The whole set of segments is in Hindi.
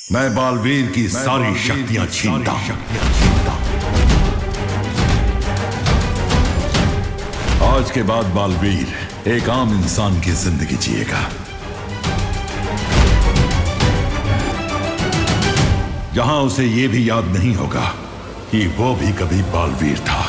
मैं बालवीर की सारी शक्तियां छीनता हूं। आज के बाद बालवीर एक आम इंसान की जिंदगी जिएगा। जहां उसे यह भी याद नहीं होगा कि वो भी कभी बालवीर था।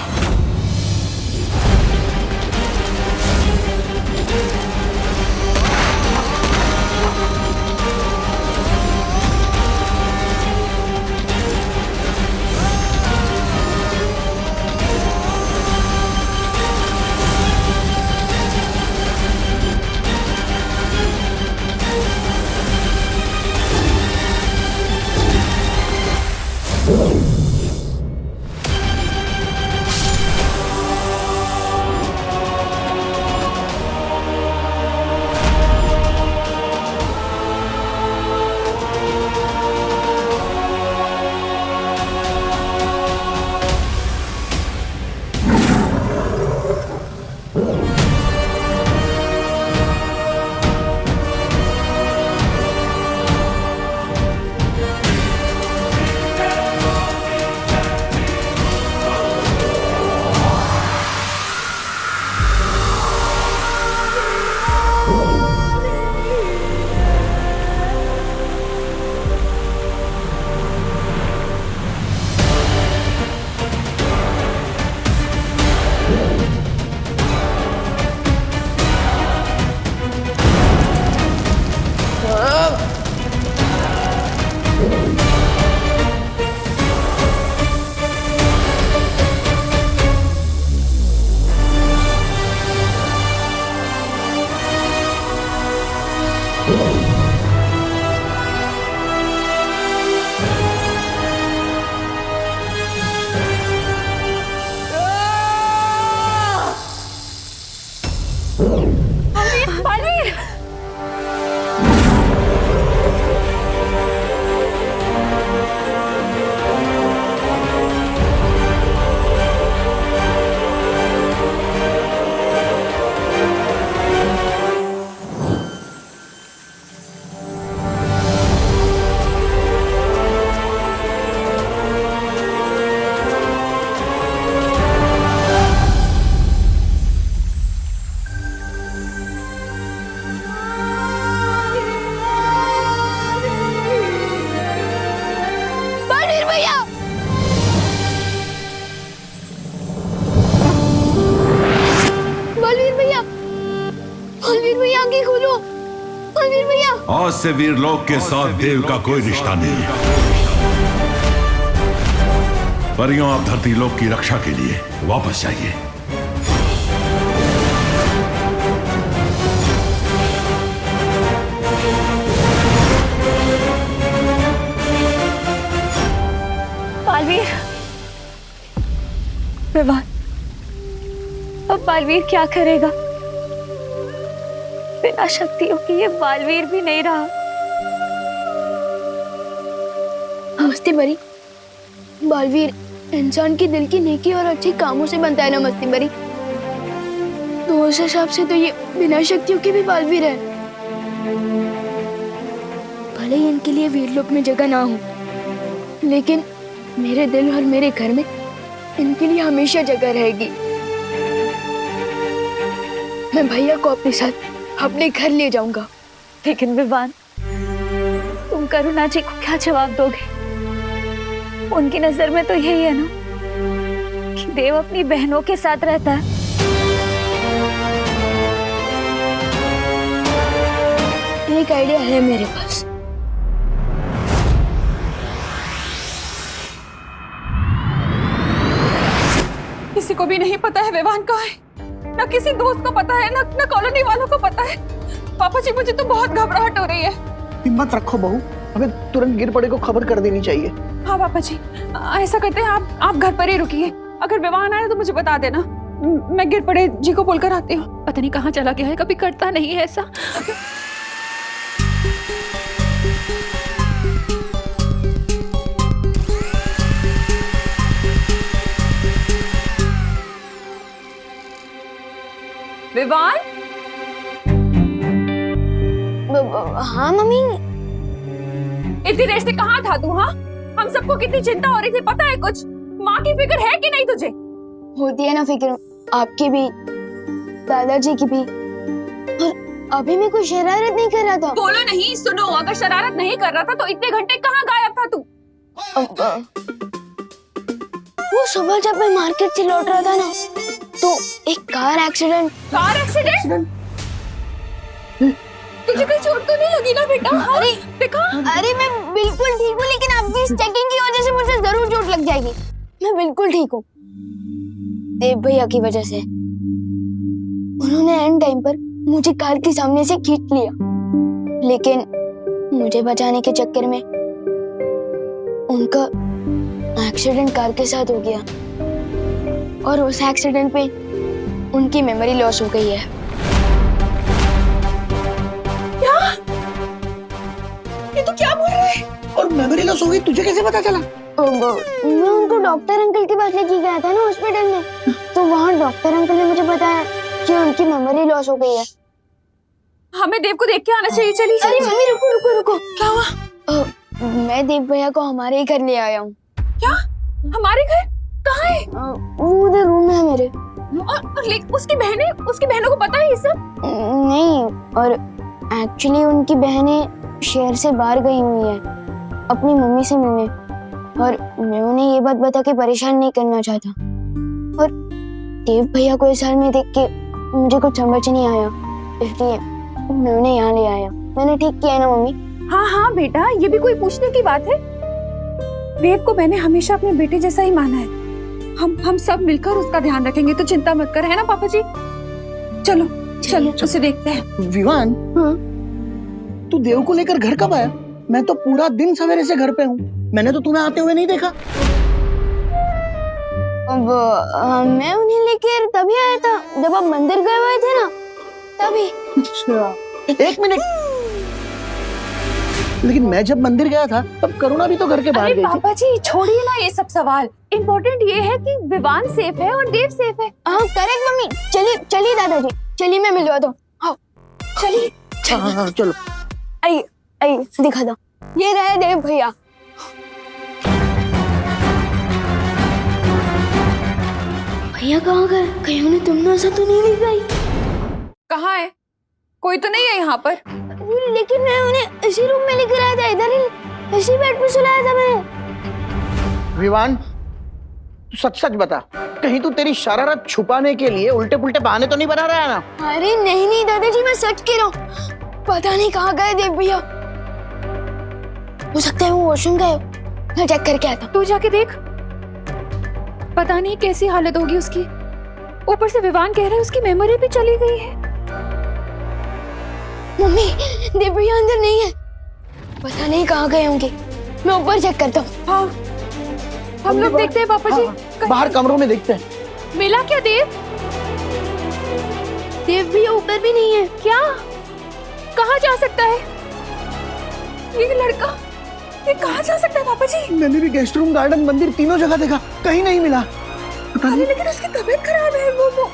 आज से वीरलोक के साथ देव का कोई रिश्ता नहीं है। परियों, आप धरती लोक की रक्षा के लिए वापस जाइए। बालवीर, विवान, अब बालवीर क्या करेगा? बिना शक्तियों की ये बालवीर भी नहीं रहा। मस्ती बरी, बालवीर इंसान की दिल की नेकी और अच्छे कामों से बनता है ना मस्ती बरी। तो उस हिसाब से तो ये बिना शक्तियों के भी बालवीर है। भले ही इनके लिए वीरलोक में जगह ना हो, लेकिन मेरे दिल और मेरे घर में इनके लिए हमेशा जगह रहेगी। मैं भैया को अपने साथ अपने घर ले जाऊंगा। लेकिन विवान, तुम करुणा जी को क्या जवाब दोगे? उनकी नजर में तो यही है ना कि देव अपनी बहनों के साथ रहता है। एक आइडिया है मेरे पास। किसी को भी नहीं पता है विवान कहाँ है, ना किसी दोस्त को पता है, ना कॉलोनी वालों को पता है। पापा जी, मुझे तो बहुत घबराहट हो रही है। हिम्मत रखो बहू, हमें तुरंत गिर पड़े को खबर कर देनी चाहिए। हाँ पापा जी, ऐसा करते हैं, आप घर पर ही रुकिए। अगर विवान आए तो मुझे बता देना, मैं गिर पड़े जी को बोलकर आती हूँ। पता नहीं कहाँ चला गया है, कभी करता नहीं है ऐसा। विवान? हाँ मम्मी। इतनी देर से कहाँ था तू? हाँ, हम सबको कितनी चिंता हो रही थी, पता है कुछ? माँ की फिक्र है कि नहीं तुझे? होती है ना फिक्र, आपकी भी, दादाजी की भी। और अभी मैं कोई शरारत नहीं कर रहा था। बोलो नहीं, सुनो, अगर शरारत नहीं कर रहा था तो इतने घंटे कहाँ गायब था तू? वो सुबह जब मैं मार्केट से लौट रहा था ना, तो एक कार एक्सीडेंट। Car accident? तुझे कोई चोट तो नहीं लगी ना बेटा? अरे देखा, अरे मैं बिल्कुल ठीक हूँ, लेकिन आपकी इस चेकिंग की वजह से मुझे जरूर चोट लग जाएगी। मैं बिल्कुल ठीक हूँ, देव भैया की वजह से। उन्होंने एंड टाइम पर मुझे कार के सामने से खींच लिया, लेकिन मुझे बचाने के चक्कर में उनका एक्सीडेंट कार के साथ हो गया, और उस एक्सीडेंट पे उनकी मेमोरी लॉस हो गई है। क्या? ये तो क्या बोल रहे हैं? और मेमोरी लॉस हो गई, तुझे कैसे पता चला? मैं उनको डॉक्टर अंकल के पास लेके गया था ना हॉस्पिटल में, तो वहाँ डॉक्टर अंकल ने मुझे बताया कि उनकी मेमोरी लॉस हो गई है। हमें देव को देख के आना चाहिए। चलिए अरे मम्मी रुको रुको रुको। क्या हुआ? मैं देव भैया को हमारे ही घर ले आया हूँ। क्या? हमारे घर? कहाँ है? वो उधर रूम में है मेरे। और उसकी बहनों को पता है ये सब? नहीं, और एक्चुअली उनकी बहनें शहर से बाहर गई हुई है अपनी मम्मी से मिलने, और मैं उन्हें ये बात बता के परेशान नहीं करना चाहता। और देव भैया को इस हाल में देख के मुझे कुछ समझ नहीं आया, इसलिए मैं उन्हें यहाँ ले आया। मैंने ठीक किया ना मम्मी? हाँ हाँ बेटा, ये भी कोई पूछने की बात है? देव को मैंने हमेशा अपने बेटे जैसा ही माना है। हम सब मिलकर उसका ध्यान रखेंगे, तो चिंता मत कर, है ना पापा जी? चलो चलो उसे देखते हैं। विवान, तू देव को लेकर घर कब आया? मैं तो पूरा दिन सवेरे से घर पे हूँ, मैंने तो तुम्हें आते हुए नहीं देखा। अब मैं उन्हें लेकर तभी आया था जब आप मंदिर गए हुए थे ना, तभी। अच्छा, एक मिनट, लेकिन मैं जब मंदिर गया था तब करुणा भी तो घर के बाहर गई थी। पापा जी छोड़िए ना ये सब सवाल, इम्पोर्टेंट ये है कि विवान सेफ है और देव सेफ है। हाँ करेक्ट मम्मी। चलिए चलिए दादाजी, चलिए मैं मिलवा दूँ। हाँ चलिए हाँ, चलो। आइए आइए दिखा दो, ये रहे देव भैया। भैया कहाँ गए? कहीं उन्हें तुमने सा तो नहीं दिख गई? कहाँ है? कोई तो नहीं है यहाँ पर। लेकिन मैं उन्हें इसी रूम में लेकर आया था, इधर ही इसी बेड पे सुलाया था मैंने। विवान, तू सच सच बता, कहीं तू तेरी शरारत छुपाने के लिए उल्टे पुल्टे बहाने तो नहीं बना रहा है ना? अरे नहीं नहीं दादाजी, मैं सच कह रहा हूँ। पता नहीं कहाँ गए देव भैया, हो सकता है वो वॉशरूम गए। मैं चेक करके आता। तू जाके देख, पता नहीं कैसी हालत होगी उसकी। ऊपर से विवान कह रहा है उसकी मेमोरी भी चली गई है। मम्मी, देव भैया अंदर नहीं है, पता नहीं कहाँ गए होंगे। मैं ऊपर चेक करता हूँ। हाँ, हम लोग देखते हैं पापा जी। बाहर कमरों में देखते हैं। मिला क्या देव? देव भैया ऊपर भी नहीं है। क्या? कहाँ जा सकता है ये लड़का? ये कहाँ जा सकता है पापा जी? मैंने भी गेस्ट रूम, गार्डन, मंदिर तीनों जगह देखा, कहीं नहीं मिला। पता नहीं, लेकिन उसकी तबीयत खराब है। वो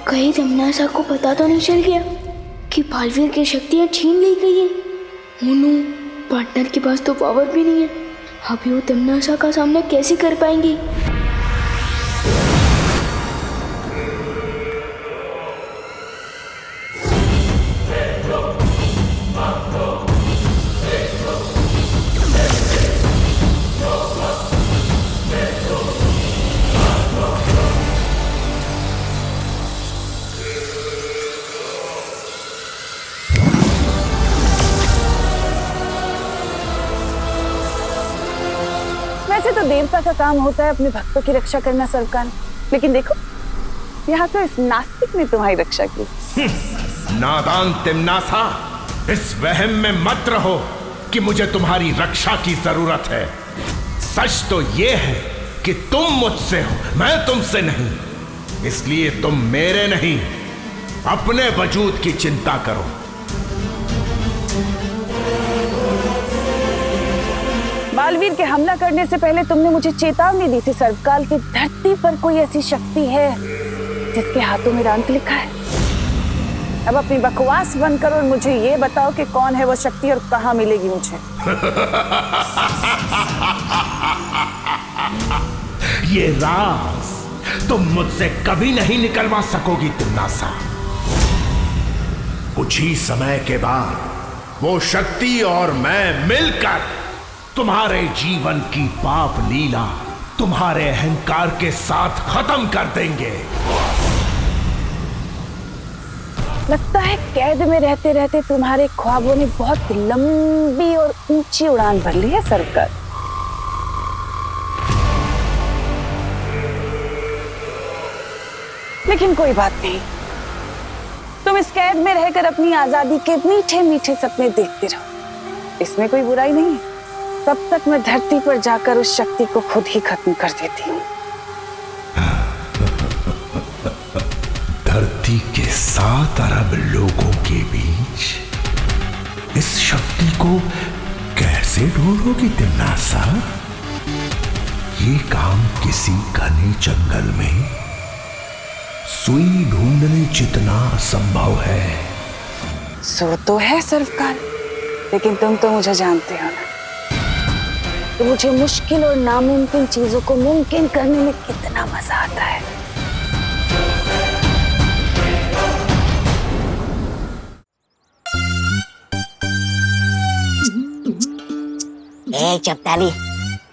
कहीं तमन्ना को पता तो नहीं चल गया कि बालवीर की शक्तियाँ छीन ली गई है? मोनू, पार्टनर के पास तो पावर भी नहीं है, अभी वो तमन्ना का सामना कैसे कर पाएंगी? वैसे तो देवता का काम होता है अपने भक्तों की रक्षा करना सरकार, लेकिन देखो यहाँ तो इस नास्तिक ने तुम्हारी रक्षा की। नादान तिम्नासा, इस वहम में मत रहो कि मुझे तुम्हारी रक्षा की जरूरत है। सच तो ये है कि तुम मुझसे हो, मैं तुमसे नहीं। इसलिए तुम मेरे नहीं, अपने वजूद की चिंता करो। बालवीर के हमला करने से पहले तुमने मुझे चेतावनी दी थी सर्वकाल की धरती पर कोई ऐसी शक्ति है जिसके हाथों में अंत लिखा है। अब अपनी बकवास बंद करो और मुझे ये बताओ कि कौन है वो शक्ति और कहाँ मिलेगी मुझे। ये राज तुम मुझसे कभी नहीं निकलवा सकोगी तिम्नासा। कुछ ही समय के बाद वो शक्ति और मैं मिलकर तुम्हारे जीवन की पाप लीला तुम्हारे अहंकार के साथ खत्म कर देंगे। लगता है कैद में रहते रहते तुम्हारे ख्वाबों ने बहुत लंबी और ऊंची उड़ान भर ली है सरकार। लेकिन कोई बात नहीं, तुम इस कैद में रहकर अपनी आजादी के मीठे मीठे सपने देखते रहो, इसमें कोई बुराई नहीं है। तब तक मैं धरती पर जाकर उस शक्ति को खुद ही खत्म कर देती हूँ। धरती के 7 अरब लोगों के बीच इस शक्ति को कैसे ढूंढोगी तिम्नासा? ये काम किसी घने जंगल में सुई ढूंढने जितना असंभव है। सो तो है सरकार, लेकिन तुम तो मुझे जानते हो ना, तो मुझे मुश्किल और नामुमकिन चीजों को मुमकिन करने में कितना मजा आता है। ए चपटाली,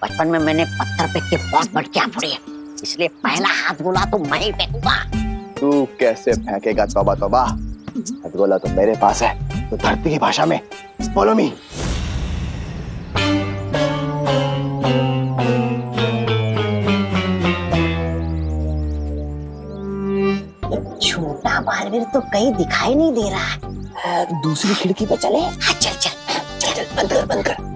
बचपन में मैंने पत्थर फेंक के बहुत मटकियां फोड़ी है, इसलिए पहला हाथ गोला तो मैं ही फेंकूंगा। तू कैसे फेंकेगा? तौबा तौबा, हाथ गोला तो मेरे पास है। तो धरती की भाषा में फॉलो मी। छोटा बालवीर तो कहीं दिखाई नहीं दे रहा है। दूसरी खिड़की पे चले। हाँ चल चल चल चल, बंद कर बंद कर।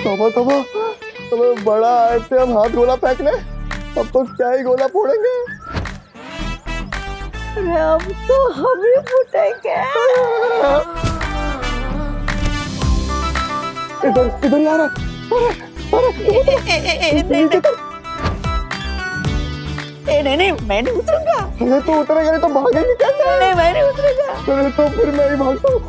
तौबा तौबा, तुम्हें बड़ा आए थे हम हाथ गोला फेंकने, अब तो क्या ही गोला फोड़ेंगे। अब तो हम ही फूटेंगे। इधर इधर यार, नहीं मैं नहीं उतरूंगा। अरे तो उतरेगा नहीं तो भागेंगे कैसे? नहीं मैं नहीं उतरूंगा। अरे तो फिर मैं ही भागता हूँ।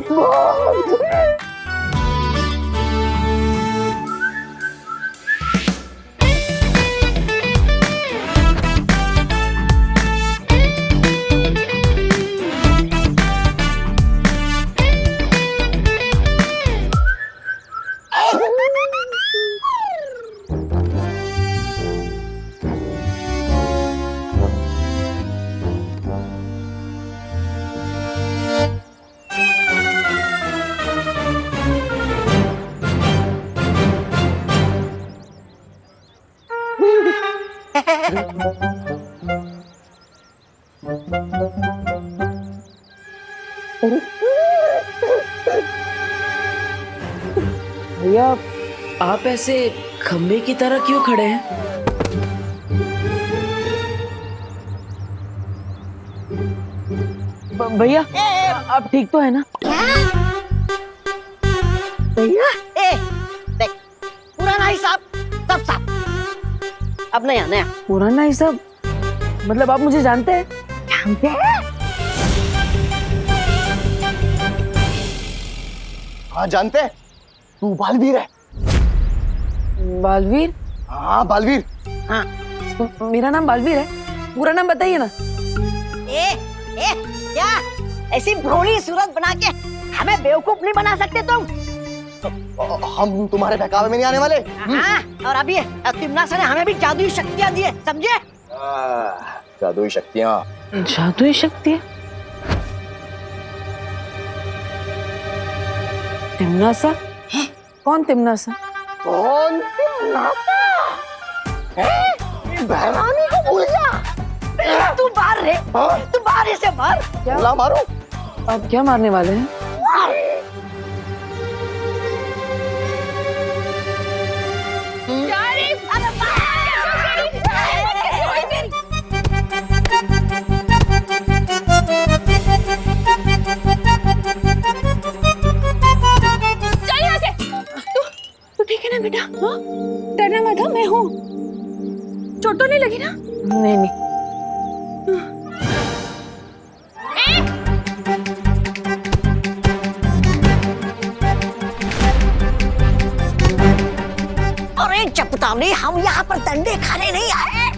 भैया, आप ऐसे खंबे की तरह क्यों खड़े हैं? भैया, आप ठीक तो है ना? भैया देख, पुराना हिसाब सब साफ, अब नया नया। पुराना हिसाब मतलब आप मुझे जानते हैं? जानते हैं? हाँ जानते हैं, तू बालवीर है। बालवीर? हाँ बालवीर। हाँ मेरा नाम बालवीर है, पूरा नाम बताइए ना। ए क्या ऐसी भोली सूरत बना के हमें बेवकूफ नहीं बना सकते तुम? हम तुम्हारे बहकावे में नहीं आने वाले। हाँ, और अभी तिम्नासा ने हमें भी जादुई शक्तियाँ दी है, समझे? जादुई शक्तियाँ? जादुई शक्तियाँ? तिम्नासा? कौन तिम्नासा? कौन तिम्नासा? बहरानी को भूल जा। तू बाहर रे, तू बाहर से बाहर। क्या मारू? आप क्या मारने वाले हैं? बेटा? हाँ, डरना मत, हाँ, मैं हूँ। चोट तो नहीं लगी ना? नहीं नहीं। अरे चपताली, हम यहाँ पर डंडे खाने नहीं आए।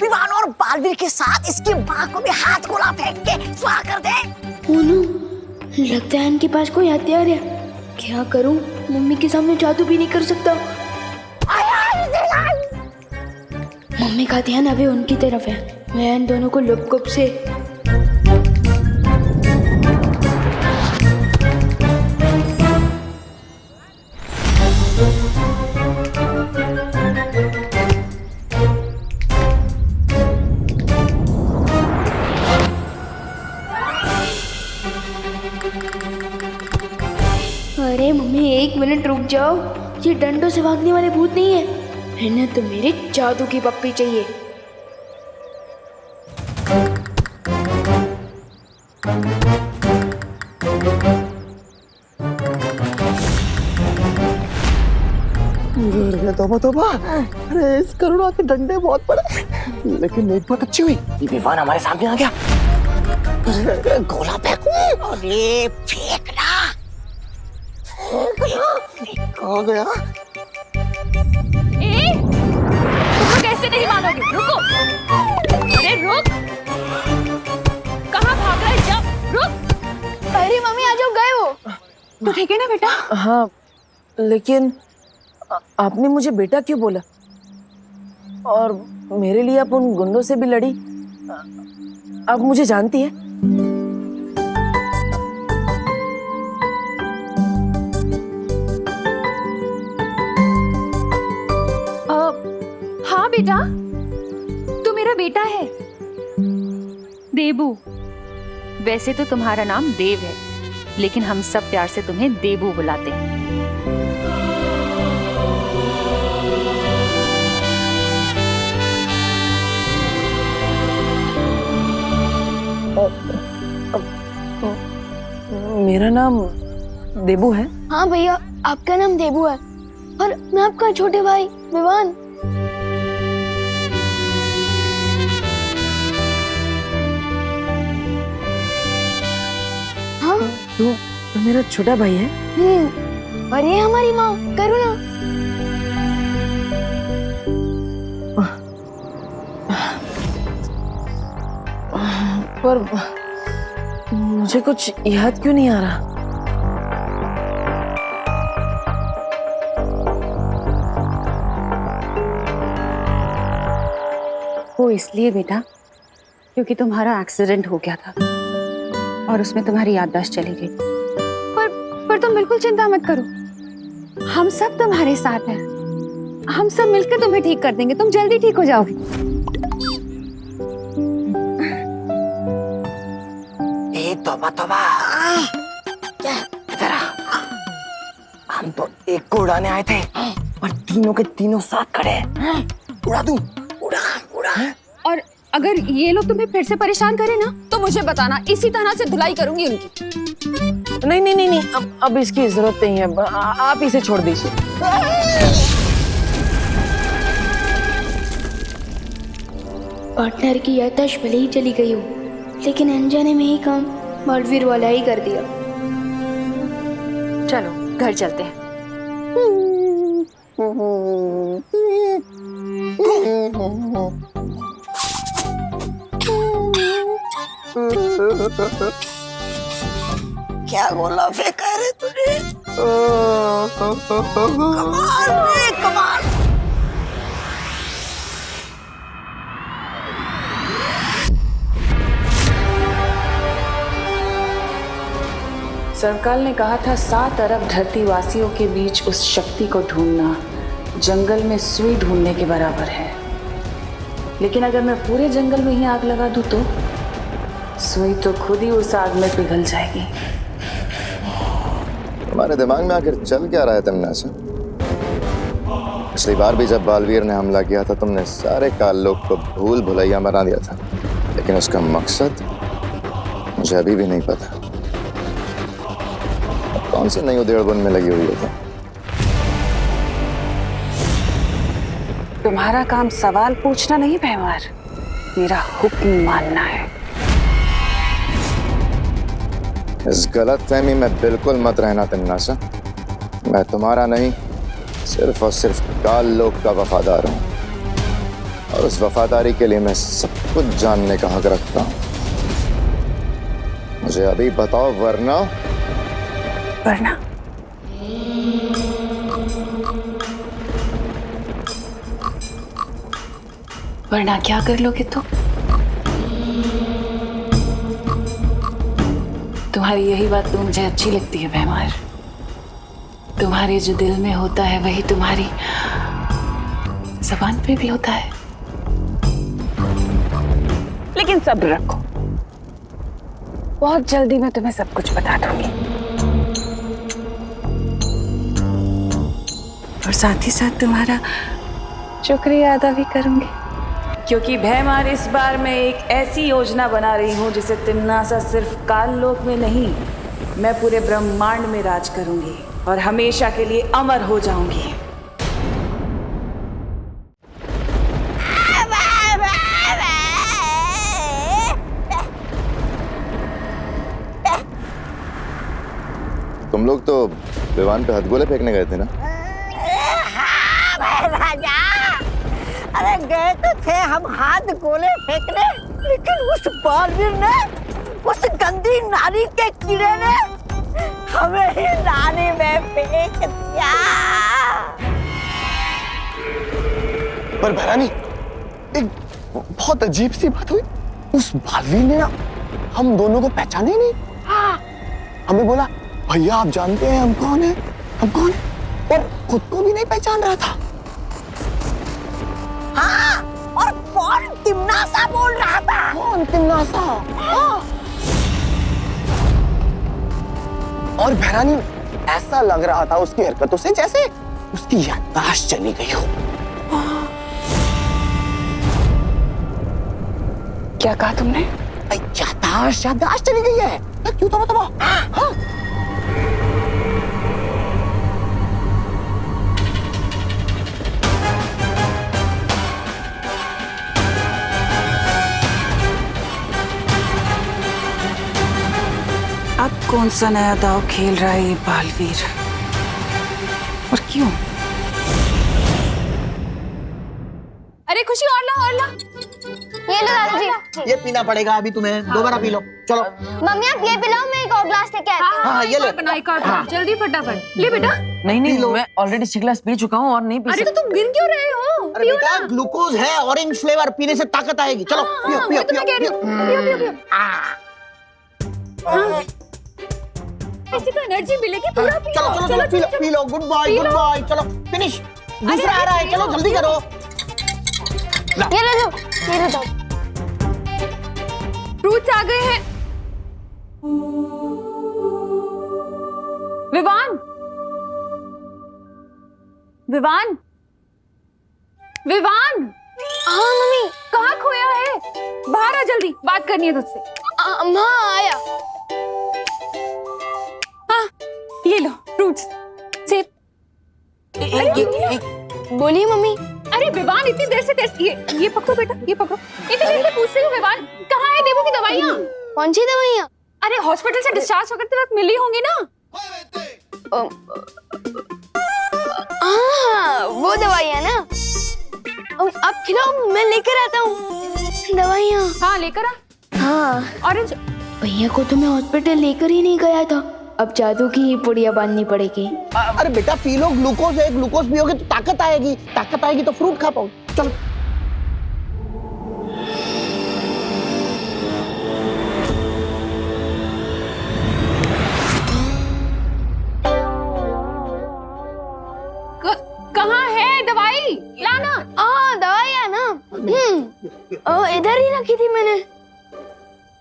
विवान और बालवीर के साथ इसकी माँ को भी हाथ गोला फेंक के स्वाहा कर दे। मोनू, लगता है इनके पास कोई हथियार है। क्या करूं? मम्मी के सामने जादू भी नहीं कर सकता। मम्मी का ध्यान अभी उनकी तरफ है। मैं इन दोनों को लुप-गुप से अरे मम्मी, 1 मिनट रुक जाओ। ये डंडों से भागने वाले भूत नहीं है, इन्हें तो मेरी जादू की पप्पी चाहिए। अरे तौबा तौबा, अरे इस करुणा के डंडे बहुत बड़े, लेकिन नींद बहुत अच्छी हुई। विवान हमारे सामने आ गया। गोला फेंकू? अरे फेंकना। कहाँ गया? तुम कैसे नहीं मानोगे? रुको, अरे रुक, कहाँ भाग रहा है? जब रुक। अरे मम्मी, आ जाओ, गए वो। तो ठीक है ना बेटा? हाँ, लेकिन आपने मुझे बेटा क्यों बोला? और मेरे लिए आप उन गुंडों से भी लड़ी। आप मुझे जानती है? हाँ बेटा, तू मेरा बेटा है, देबू। वैसे तो तुम्हारा नाम देव है, लेकिन हम सब प्यार से तुम्हें देबू बुलाते हैं। मेरा नाम देबू है। हाँ भैया, आपका नाम देबू है और मैं आपका छोटे भाई विवान। हाँ, तो मेरा छोटा भाई है। और ये हमारी माँ करुणा। पर मुझे कुछ याद क्यों नहीं आ रहा? वो इसलिए बेटा क्योंकि तुम्हारा एक्सीडेंट हो गया था और उसमें तुम्हारी याददाश्त चली गई। पर तुम बिल्कुल चिंता मत करो, हम सब तुम्हारे साथ हैं। हम सब मिलकर तुम्हें ठीक कर देंगे, तुम जल्दी ठीक हो जाओगे। तौबा तौबा, इधर आ। हम तो एक को उड़ाने आए थे और तीनों के तीनों साथ खड़े हैं। उड़ा दूं? उड़ा उड़ा। और अगर ये लोग तुम्हें फिर से परेशान करें ना, तो मुझे बताना, इसी तरह से धुलाई करूंगी उनकी। नहीं नहीं नहीं नहीं, अब इसकी जरूरत नहीं है। आप इसे छोड़ दीजिए। पार्टनर की याददाश्त भले ही चली गई हो, लेकिन अनजाने में ही काम बालवीर वाला ही कर दिया। चलो घर चलते हैं। क्या गोला फेंका रे तूने? कमाल रे कमाल। सरकार ने कहा था 7 अरब धरतीवासियों के बीच उस शक्ति को ढूंढना जंगल में सुई ढूंढने के बराबर है। लेकिन अगर मैं पूरे जंगल में ही आग लगा दूं तो सुई तो खुद ही उस आग में पिघल जाएगी। तुम्हारे दिमाग में आखिर चल क्या रहा है तमन्नासा? पिछली बार भी जब बालवीर ने हमला किया था तुमने सारे काल लोग को भूल भुलैया बना दिया था, लेकिन उसका मकसद मुझे अभी भी नहीं पता। कौन सी नई उधेड़बुन में लगी हुई है? तुम्हारा काम सवाल पूछना नहीं भैमार, मेरा हुक्म मानना है। इस गलतफहमी में बिल्कुल मत रहना तिन्नासा। मैं तुम्हारा नहीं, सिर्फ और सिर्फ काल लोक का वफादार हूं, और उस वफादारी के लिए मैं सब कुछ जानने का हक रखता हूं। मुझे अभी बताओ, वरना वरना क्या कर लोगे तुम? तुम्हारी यही बात तो मुझे अच्छी लगती है भैमार। तुम्हारे जो दिल में होता है वही तुम्हारी जबान पे भी होता है। लेकिन सब्र रखो, बहुत जल्दी मैं तुम्हें सब कुछ बता दूंगी, और साथ ही साथ तुम्हारा शुक्रिया अदा भी करूंगी, क्योंकि भैमार इस बार मैं एक ऐसी योजना बना रही हूं जिसे तिन्नासा सिर्फ काल लोक में नहीं, मैं पूरे ब्रह्मांड में राज करूंगी और हमेशा के लिए अमर हो जाऊंगी। तुम लोग तो विवान पे हथगोले फेंकने गए थे ना? हाँ राजा, अरे गए तो थे हम हाथ गोले फेंकने, लेकिन उस बालवीर ने, उस गंदी नारी के कीड़े ने हमें ही नाली में फेंक दिया। पर भैरानी, एक बहुत अजीब सी बात हुई। उस बालवीर ने ना हम दोनों को पहचाने ही नहीं। हमें बोला, भैया आप जानते हैं हम कौन है, हम कौन, और खुद को भी नहीं पहचान रहा था। हाँ, और कौन तिम्नासा बोल रहा था? कौन तिम्नासा? हाँ। और भैरानी, ऐसा लग रहा था उसकी हरकतों से जैसे उसकी याददाश्त चली गई हो। क्या कहा तुमने? याददाश्त चली गई है। क्यों तबा? हाँ। अब कौन सा नया दाव खेल रहा है ये बालवीर, और क्यों? अरे खुशी, और ला और ला। ये लो दादाजी। ये पीना पड़ेगा अभी तुम्हें, दोबारा पी लो। चलो मम्मी आप ये पिलाओ, मैं एक और ग्लास लेके आती हूँ। हाँ, ये ले। बनाई कर जल्दी फटाफट। ले बेटा। नहीं, मैं ऑलरेडी 6 ग्लास पी चुका हूँ और नहीं पी अरे तो तुम गिन क्यों रहे हो? अरे बेटा, ग्लूकोज है, ऑरेंज फ्लेवर, पीने से ताकत आएगी। चलो पियो पियो पियो। ऐसी तो एनर्जी मिलेगी, पूरा पियो। चलो चलो चलो पी लो। Good boy good boy. चलो फिनिश, दूसरा आ रहा है, चलो जल्दी करो। ये ले लो, ये ले दो। फ्रूट्स आ गए हैं। विवान, विवान, विवान। हाँ मम्मी। कहाँ खोया है? बाहर आ जल्दी, बात करनी है तुझसे। हाँ आया। हाँ, ये लो फ्रूट्स, सेब। बोलिए मम्मी। अरे विवान, इतनी देर से टेस्ट ये पकड़ो बेटा, ये पकड़ो। इतनी देर से पूछ रही हूँ विवान, कहाँ है देवो की दवाइयाँ? कौन सी दवाइयाँ? अरे हॉस्पिटल से डिस्चार्ज होकर वक्त मिली होंगी ना? हाँ, वो दवाइयाँ ना। अब खिलाओ, मैं लेकर आता हूँ दवाइयाँ। हाँ लेकर आ। हाँ। ऑरेंज। भैया को तो मैं हॉस्पिटल लेकर ही नहीं गया था, अब जादू की ही पुड़िया बांधनी पड़ेगी। अरे बेटा पी लो, ग्लूकोज है, ग्लूकोज पियोगे तो ताकत आएगी, ताकत आएगी तो फ्रूट खा पाओ। चलो कहाँ है दवाई? लाना। हाँ दवाइयाँ ना, इधर ही रखी थी मैंने।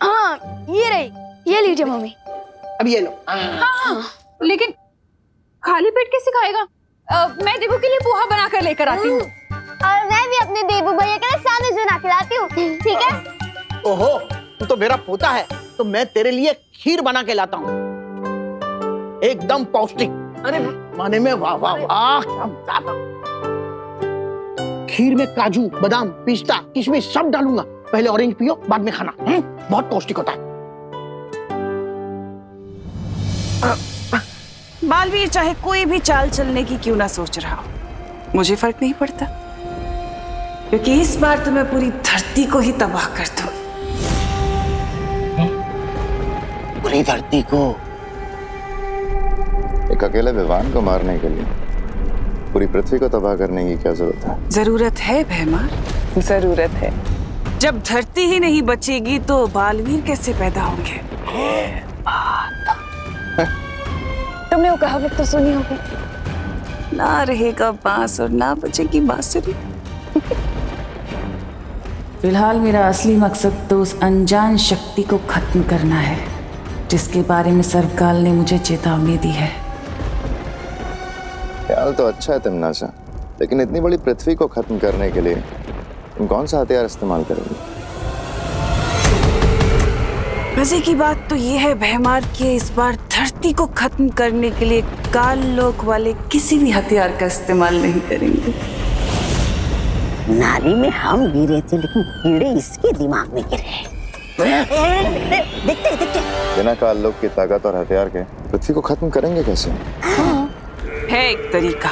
हाँ ये रही, ये लीजिए मम्मी। अब ये लो। हाँ, लेकिन खाली पेट कैसे खाएगा? मैं देवू के लिए पोहा बना कर लेकर आती हूँ। और मैं भी अपने देवू भैया के लिए सैंडविच बना के लाती हूँ, ठीक है? ओहो, तू तो मेरा पोता है, तो मैं तेरे लिए खीर बना के लाता हूँ, एकदम पौष्टिक। अरे माने में वाह वाह वाह, क्या मजा था। खीर में काजू, बादाम, पिस्ता, किशमिश सब डालूंगा। पहले ऑरेंज पियो, बाद में खाना। बहुत पौष्टिक होता है। बालवीर चाहे कोई भी चाल चलने की क्यों ना सोच रहा हो, मुझे फर्क नहीं पड़ता, क्योंकि इस बार तो मैं पूरी धरती को ही तबाह कर दूं। पूरी धरती को? एक अकेले विवान को मारने के लिए पूरी पृथ्वी को तबाह करने की क्या जरूरत है? जरूरत है भैमार, जरूरत है। जब धरती ही नहीं बचेगी तो बालवीर कैसे पैदा होंगे? तुमने वो कहावत तो सुनी होगी, ना रहेगा बांस और ना बचेगी बांसुरी। फिलहाल मेरा असली मकसद तो उस अनजान शक्ति को खत्म करना है जिसके बारे में सर्वकाल ने मुझे चेतावनी दी है। ख्याल तो अच्छा है तिम्नासा, लेकिन इतनी बड़ी पृथ्वी को खत्म करने के लिए तुम कौन सा हथियार इस्तेमाल करोगे? मजे की बात तो ये है भैमार कि इस बार धरती को खत्म करने के लिए काल लोक वाले किसी भी हथियार का इस्तेमाल नहीं करेंगे। नाली में हम गिरे थे, लेकिन कीड़े इसके दिमाग में गिरे। देखते बिना काल लोक की ताकत और हथियार के पृथ्वी को खत्म करेंगे कैसे? है एक तरीका,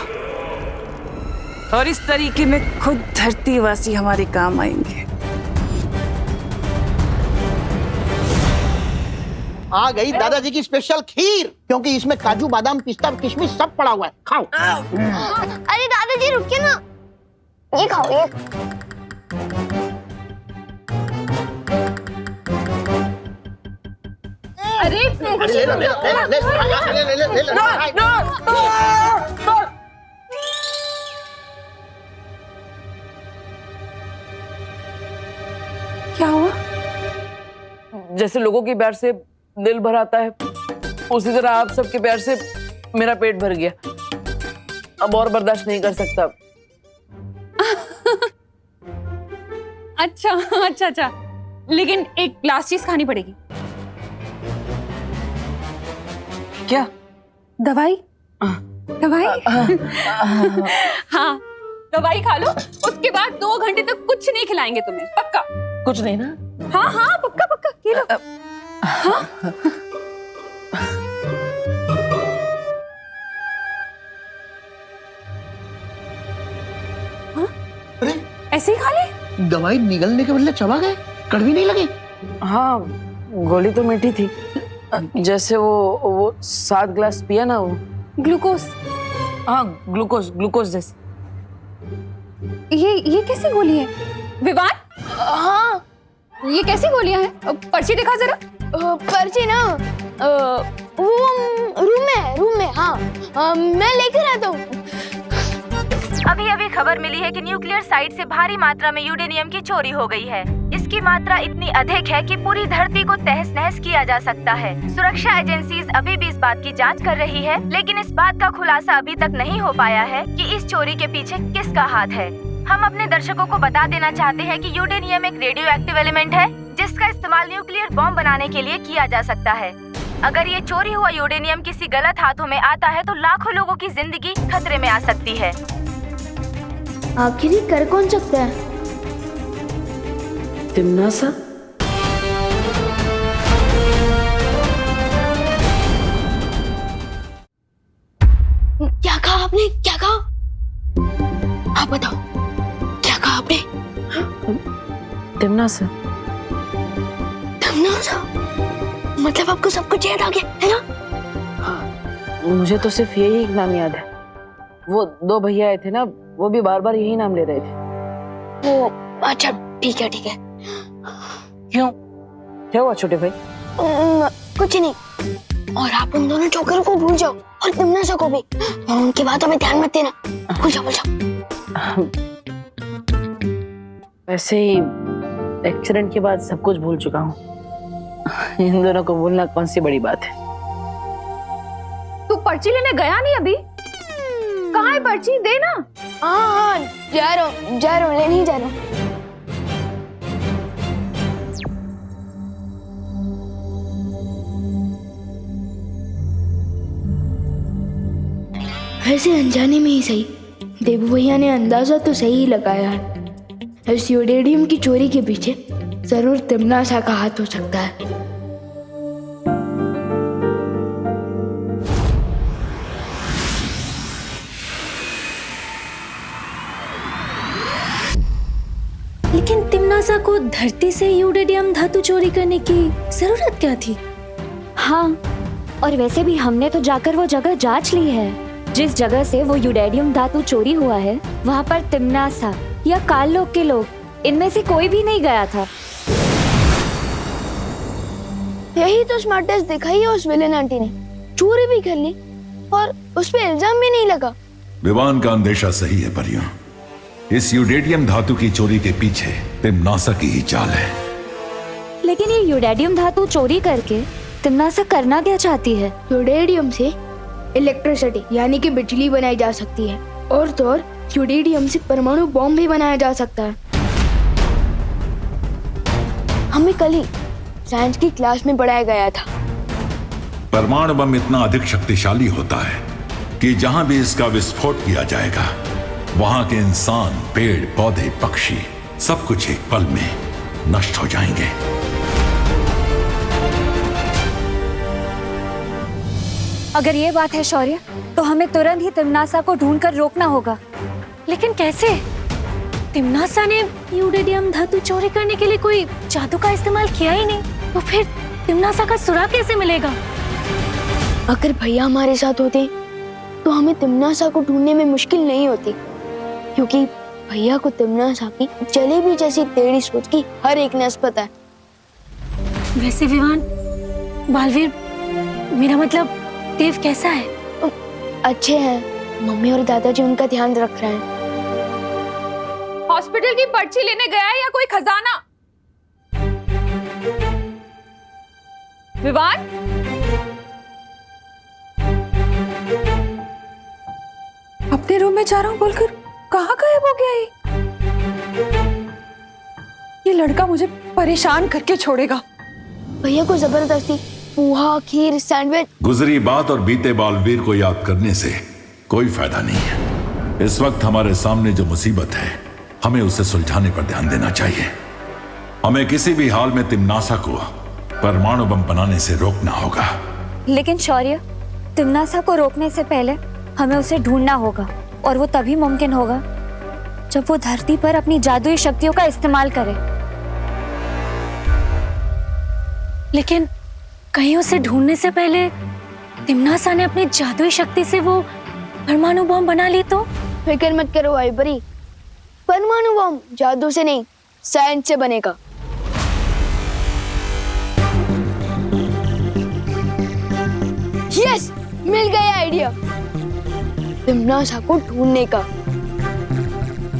और इस तरीके में खुद धरतीवासी हमारे काम आएंगे। आ गई दादाजी की स्पेशल खीर, क्योंकि इसमें काजू, बादाम, पिस्ता, किशमिश सब पड़ा हुआ है। खाओ। अरे दादाजी रुकिए ना, ये खाओ ये। अरे ले लो, ले लो, ले लो, ले लो, ले लो। क्या हुआ? जैसे लोगों के प्यार से दिल भर आता है, उसी तरह आप सबके प्यार से मेरा पेट भर गया। अब और बर्दाश्त नहीं कर सकता। अच्छा अच्छा अच्छा, लेकिन एक लास्ट चीज खानी पड़ेगी। क्या? दवाई? दवाई? हाँ, दवाई खा लो, उसके बाद 2 घंटे तक कुछ नहीं खिलाएंगे तुम्हें, पक्का? कुछ नहीं ना? हाँ हाँ, पक्का पक्का, ये लो। हाँ? अरे ऐसे ही खा ले? दवाई निगलने के बदले चबा गए, कड़वी नहीं लगी? हाँ, गोली तो मीठी थी, जैसे वो 7 ग्लास पिया ना वो। ग्लूकोज? हाँ, ग्लूकोज जैसे। ये कैसी गोली है विवान? हाँ, ये कैसी गोलियां हैं? पर्ची दिखा जरा। पर्ची ना, वो रूम में। हाँ, मैं लेकर आता हूँ। अभी अभी खबर मिली है कि न्यूक्लियर साइट से भारी मात्रा में यूरेनियम की चोरी हो गई है। इसकी मात्रा इतनी अधिक है कि पूरी धरती को तहस नहस किया जा सकता है। सुरक्षा एजेंसीज अभी भी इस बात की जांच कर रही है, लेकिन इस बात का खुलासा अभी तक नहीं हो पाया है कि इस चोरी के पीछे किसका हाथ है। हम अपने दर्शकों को बता देना चाहते हैं कि यूरेनियम एक रेडियो एक्टिव एलिमेंट है, जिसका इस्तेमाल न्यूक्लियर बॉम्ब बनाने के लिए किया जा सकता है। अगर ये चोरी हुआ यूरेनियम किसी गलत हाथों में आता है तो लाखों लोगों की जिंदगी खतरे में आ सकती है। आखिर ये कर कौन सकता है? तिम्नासा? क्या कहा आपने? क्या कहा? आप बताओ, क्या कहा आपने? तिम्नासा? तिम्नासा? मतलब आपको सब कुछ याद आ गया है ना? मुझे तो सिर्फ यही एक नाम याद है। वो 2 भैया आए थे ना, वो भी बार बार यही नाम ले रहे थे। वो अच्छा, ठीक है। क्यों? क्या हुआ छोटे भाई? कुछ नहीं। और आप उन दोनों चौकरों को भूल जाओ, और तिम्नासा को भी, और उनकी बातों में ध्यान मत देना। भूल जाओ। वैसे ही एक्सीडेंट के बाद सब कुछ भूल चुका हूँ। इन दोनों को भूलना कौन सी बड़ी बात है। तू पर्ची लेने गया नहीं अभी? कहाँ है पर्ची? दे ना। हाँ, जा रहा हूँ, लेने ही जा रहा हूँ। वैसे अनजाने में ही सही, देवू भैया ने अंदाजा तो सही ही लगाया है। इस यूरेनियम की चोरी के पीछे जरूर तिम्नासा का हाथ हो सकता है। लेकिन तिम्नासा को धरती से यूरेनियम धातु चोरी करने की जरूरत क्या थी? हाँ, और वैसे भी हमने तो जाकर वो जगह जांच ली है। जिस जगह से वो यूरेनियम धातु चोरी हुआ है वहाँ पर तिम्नासा या काल लोक के लोग इनमें से कोई भी नहीं गया था। यही तो स्मार्टेस्ट दिखाई है उस विलेन आंटी ने। चोरी भी कर ली और उस पे इल्जाम भी नहीं लगा। विवान का अंदेशा सही है परियों। इस यूरेनियम धातु की चोरी के पीछे तिम्नासा की ही चाल है। लेकिन ये यूरेनियम धातु चोरी करके तिम्नासा करना क्या चाहती है? यूरेनियम से इलेक्ट्रिसिटी यानी कि बिजली बनाई जा सकती है, और तो और यूरेनियम से परमाणु बॉम्ब भी बनाया जा सकता है। हमें कल ही साइंस की क्लास में पढ़ाया गया था। परमाणु बम इतना अधिक शक्तिशाली होता है कि जहां भी इसका विस्फोट किया जाएगा वहां के इंसान, पेड़ पौधे, पक्षी सब कुछ एक पल में नष्ट हो जाएंगे। अगर ये बात है शौर्य, तो हमें तुरंत ही तिम्नासा को ढूंढकर रोकना होगा। लेकिन कैसे? तिम्नासा ने यूरेनियम धातु चोरी करने के लिए कोई जादू का इस्तेमाल किया ही नहीं, तो फिर तिम्नासा का सुराग कैसे मिलेगा? अगर भैया हमारे साथ होते तो हमें तिम्नासा को ढूंढने में मुश्किल नहीं होती, क्योंकि भैया को तिम्नासा की जलेबी जैसी टेढ़ी सोच की हर एक नस पता है। वैसे विवान, बालवीर, मेरा मतलब देव कैसा है? अच्छे हैं। मम्मी और दादाजी उनका ध्यान रख रहे हैं। हॉस्पिटल की पर्ची लेने गया है या कोई खजाना? विवान, अपने रूम में जा रहा हूँ बोलकर कहाँ गायब हो गया ये लड़का मुझे परेशान करके छोड़ेगा। भैया को जबरदस्ती पोहा, खीर, सैंडविच। गुजरी बात और बीते बालवीर को याद करने से कोई फायदा नहीं है। इस वक्त हमारे सामने जो मुसीबत है हमें उसे सुलझाने पर ध्यान देना चाहिए। हमें किसी भी हाल में तिम्नासा को परमाणु बम बनाने से रोकना होगा। लेकिन शौर्य, तिम्नासा को रोकने से पहले हमें उसे ढूंढना होगा, और वो तभी मुमकिन होगा जब वो धरती पर अपनी जादुई शक्तियों का इस्तेमाल करे। लेकिन कहीं उसे ढूंढने से पहले तिम्नासा ने अपनी जादुई शक्ति से वो परमाणु बम बना ली तो? फिक्र मत करो भाई परी, परमाणु बम जादू से नहीं, साइंस से बनेगा। यस, मिल गया आइडिया तिम्नासा को ढूंढने का।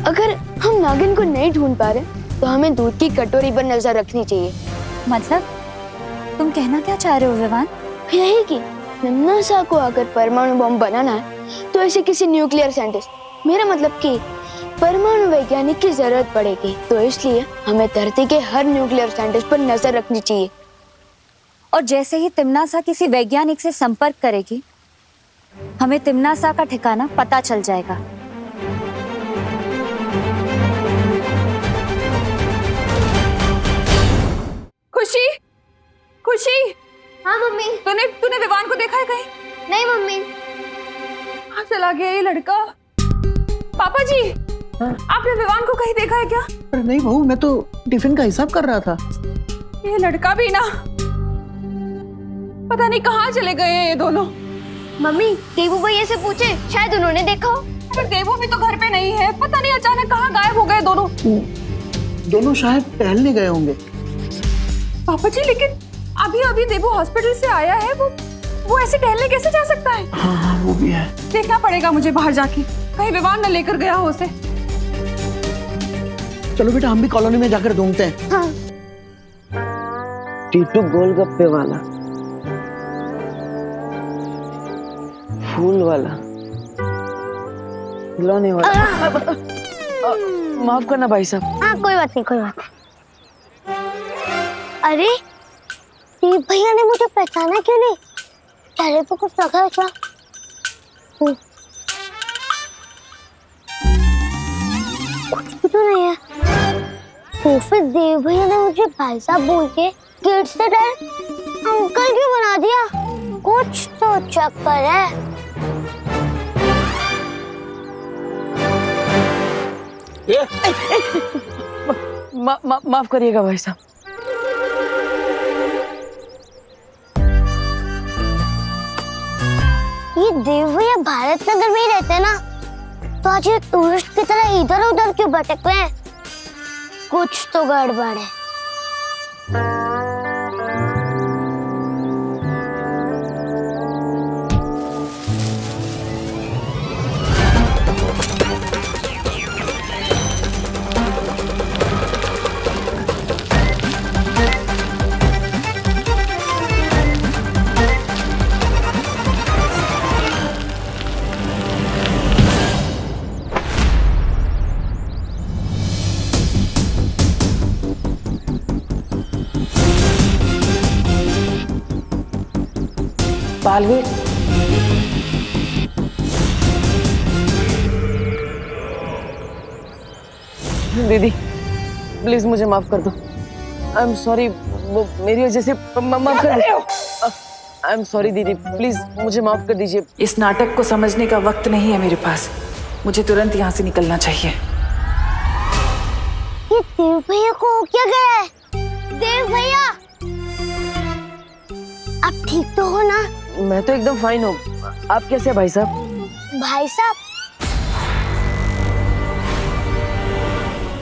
अगर हम नागिन को नहीं ढूंढ पा रहे तो हमें दूध की कटोरी पर नजर रखनी चाहिए। मतलब तुम कहना क्या चाह रहे हो विवान? यही कि तिम्नासा को अगर परमाणु बम बनाना है तो ऐसे किसी न्यूक्लियर साइंटिस्ट, मेरा मतलब कि परमाणु वैज्ञानिक की जरूरत पड़ेगी। तो इसलिए हमें धरती के हर न्यूक्लियर साइंटिस्ट पर नजर रखनी चाहिए। और जैसे ही तिम्नासा किसी वैज्ञानिक से संपर्क करेगी, हमें तिम्नासा का ठिकाना पता चल जाएगा। खुशी, खुशी। हाँ मम्मी। तूने विवान को देखा है कहीं? नहीं मम्मी। कहाँ चला गया ये लड़का? पापा जी, आपने विवान को कहीं देखा है क्या? अरे नहीं बहू, मैं तो टिफिन का हिसाब कर रहा था। ये लड़का भी ना, पता नहीं कहाँ चले गए हैं ये दोनों। मम्मी, देवू भैया से पूछे, शायद उन्होंने देखा हो। पर देवू भी तो घर पे नहीं है, पता नहीं अचानक कहाँ गायब हो गए दोनों। दोनों शायद टहलने गए होंगे। पापा जी, लेकिन अभी अभी देवू हॉस्पिटल से आया है, वो ऐसे टहलने कैसे जा सकता है? हाँ, वो भी है। देखना पड़ेगा मुझे बाहर जाके, कहीं विवान न लेकर गया हो उसे। चलो बेटा, हम भी कॉलोनी में जाकर ढूंढते हैं। हाँ। टीटू गोलगप्पे वाला, फूल वाला, खिलौने वाला। माफ करना भाई साहब। हाँ, कोई बात नहीं, कोई बात नहीं। अरे देव भैया ने मुझे पहचाना क्यों नहीं? चेहरे पे कुछ लगा है क्या? तो फिर देव भैया ने मुझे भाई साहब बोल के गेट से डायरेक्ट अंकल क्यों बना दिया? कुछ तो चक्कर है। माफ करिएगा भाई साहब। ये देव भैया भारत नगर में ही रहते हैं ना, तो आज ये टूरिस्ट की तरह इधर उधर क्यों भटक रहे हैं? कुछ तो गड़बड़ है। बालवीर, दीदी प्लीज मुझे माफ कर दो। आई एम सॉरी, वो मेरी वजह से माफ कर दो। आई एम सॉरी दीदी, प्लीज मुझे माफ कर दीजिए। इस नाटक को समझने का वक्त नहीं है मेरे पास। मुझे तुरंत यहाँ से निकलना चाहिए। ये देव भैया को क्या गया है? देव भैया, आप ठीक तो हो ना? मैं तो एकदम फाइन हूँ। आप कैसे हैं भाई साहब? भाई साहब?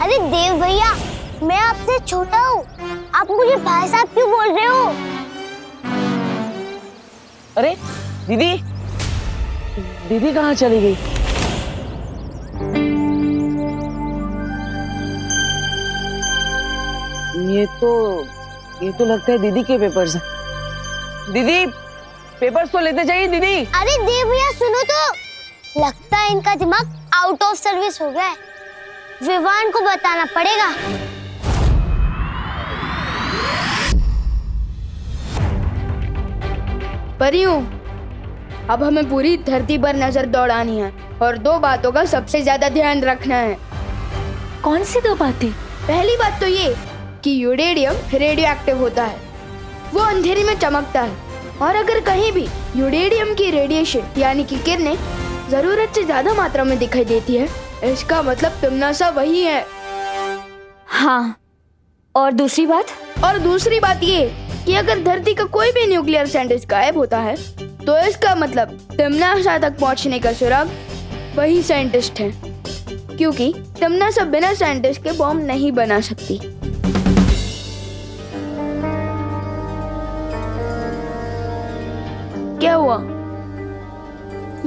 अरे देव भैया, मैं आपसे छोटा हूँ, आप मुझे भाई साहब क्यों बोल रहे हो? अरे दीदी, दीदी कहाँ चली गई? ये तो लगता है दीदी के पेपर्स हैं। दीदी पेपर्स तो लेते जाइए दीदी। अरे देव भैया सुनो तो, लगता है इनका दिमाग आउट ऑफ सर्विस हो गया है। विवान को बताना पड़ेगा। परियों, अब हमें पूरी धरती पर नजर दौड़ानी है और 2 बातों का सबसे ज्यादा ध्यान रखना है। कौन सी 2 बातें? पहली बात तो ये कि यूरेडियम रेडियो एक्टिव होता है, वो अंधेरे में चमकता है, और अगर कहीं भी यूरेडियम की रेडिएशन यानी कि किरणें जरूरत से ज्यादा मात्रा में दिखाई देती है, इसका मतलब तिम्नासा वही है। हाँ, और दूसरी बात? और दूसरी बात ये कि अगर धरती का कोई भी न्यूक्लियर साइंटिस्ट गायब होता है, तो इसका मतलब तिम्नासा तक पहुंचने का सुराग वही साइंटिस्ट है, क्योंकि तिम्नासा बिना साइंटिस्ट के बॉम्ब नहीं बना सकती। क्या हुआ?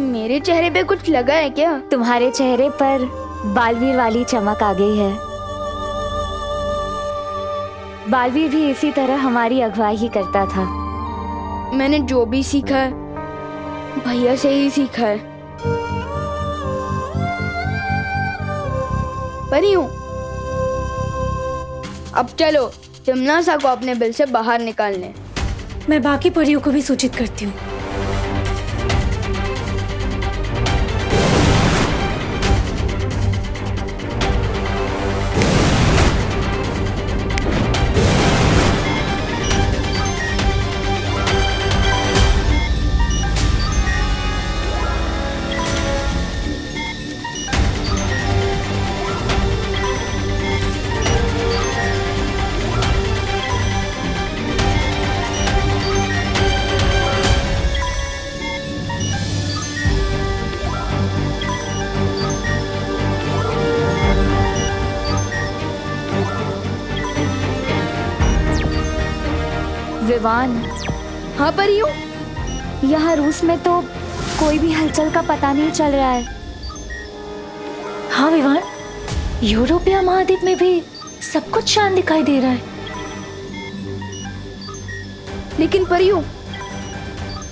मेरे चेहरे पे कुछ लगा है क्या? तुम्हारे चेहरे पर बालवीर वाली चमक आ गई है। बालवीर भी इसी तरह हमारी अगुवाई ही करता था। मैंने जो भी सीखा है भैया से ही सीखा है। परियों, अब चलो तिम्नासा को अपने बिल से बाहर निकालने। मैं बाकी परियों को भी सूचित करती हूँ। विवान। हाँ परियों, यहाँ रूस में तो कोई भी हलचल का पता नहीं चल रहा है। हाँ विवान, यूरोपीय महाद्वीप में भी सब कुछ शांत दिखाई दे रहा है। लेकिन परियों,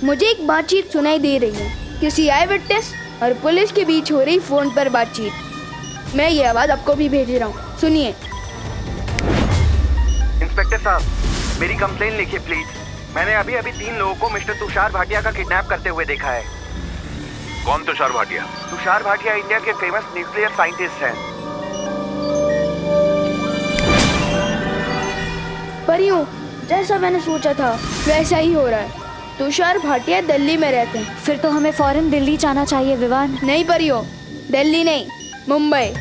मुझे एक बातचीत सुनाई दे रही है, किसी आई विटनेस और पुलिस के बीच हो रही फोन पर बातचीत। मैं ये आवाज आपको भी भेज रहा हूँ, सुनिए। इंस्पेक्टर साहब, मेरी कंप्लेन लिखिए प्लीज। मैंने अभी 3 लोगों को मिस्टर तुषार भाटिया का किडनैप करते हुए देखा है। कौन तुषार भाटिया? तुषार भाटिया इंडिया के फेमस न्यूक्लियर साइंटिस्ट हैं। परियों, जैसा मैंने सोचा था वैसा ही हो रहा है। तुषार भाटिया दिल्ली में रहते हैं। फिर तो हमें फौरन दिल्ली जाना चाहिए विवान। नहीं परियों, दिल्ली नहीं, मुंबई।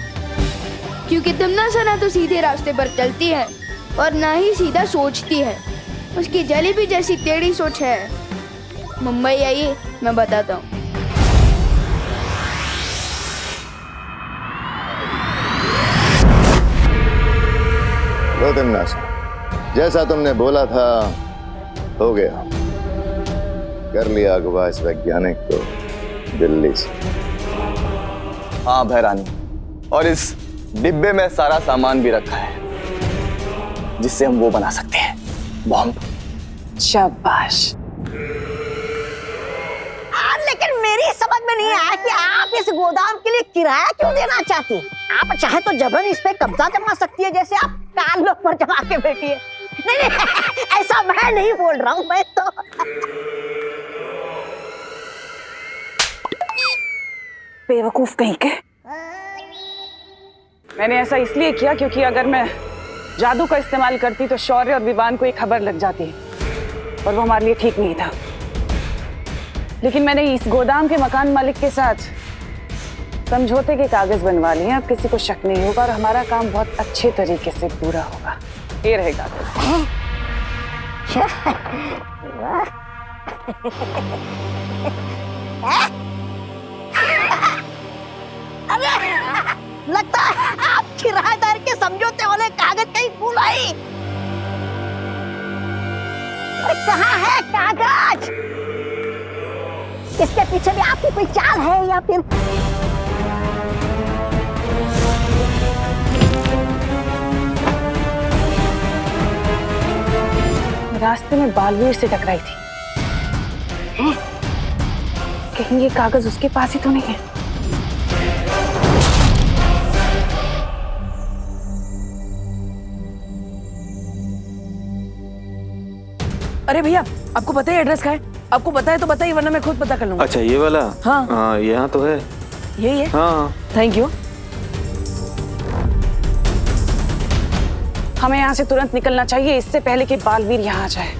क्योंकि तिम्नासा ना तो सीधे रास्ते पर चलती है और ना ही सीधा सोचती है। उसकी जलेबी जैसी टेढ़ी सोच है। मुंबई आइए, मैं बताता हूँ। लो तिम्नासा, जैसा तुमने बोला था हो गया। कर लिया अगवा इस वैज्ञानिक को दिल्ली से। हाँ भैरानी, और इस डिब्बे में सारा सामान भी रखा है जिससे हम वो बना सकते हैं, बॉम्ब। शाबाश। लेकिन मेरी समझ में नहीं आया कि आप इस गोदाम के लिए किराया क्यों देना चाहती हैं? आप चाहे तो जबरन इस पे कब्जा जमा सकती है, जैसे आप काल लोग पर जमा के बैठी है। नहीं, ऐसा मैं नहीं बोल रहा हूँ। मैं तो बेवकूफ कहीं के। मैंने ऐसा इसलिए किया क्योंकि अगर मैं जादू का इस्तेमाल करती तो शौर्य और विवान को एक खबर लग जाती और वो हमारे लिए ठीक नहीं था। लेकिन मैंने इस गोदाम के मकान मालिक के साथ समझौते के कागज बनवा लिए। अब किसी को शक नहीं होगा और हमारा काम बहुत अच्छे तरीके से पूरा होगा। ये रहे कागज। अरे लगता है आप किराएदार के समझौते वाले कागज कहीं भूल आई। अरे कहाँ है कागज? इसके पीछे भी आपकी कोई चाल है या फिर? रास्ते में बालवीर से टकराई थी। कहीं ये कागज उसके पास ही तो नहीं है? अरे भैया, आपको पता है एड्रेस का है? आपको पता है तो बताइए, वरना मैं खुद पता कर लूंगा। अच्छा ये वाला? हाँ यहाँ तो है। यही है? हाँ थैंक यू। हमें यहाँ से तुरंत निकलना चाहिए, इससे पहले कि बालवीर यहाँ आ जाए।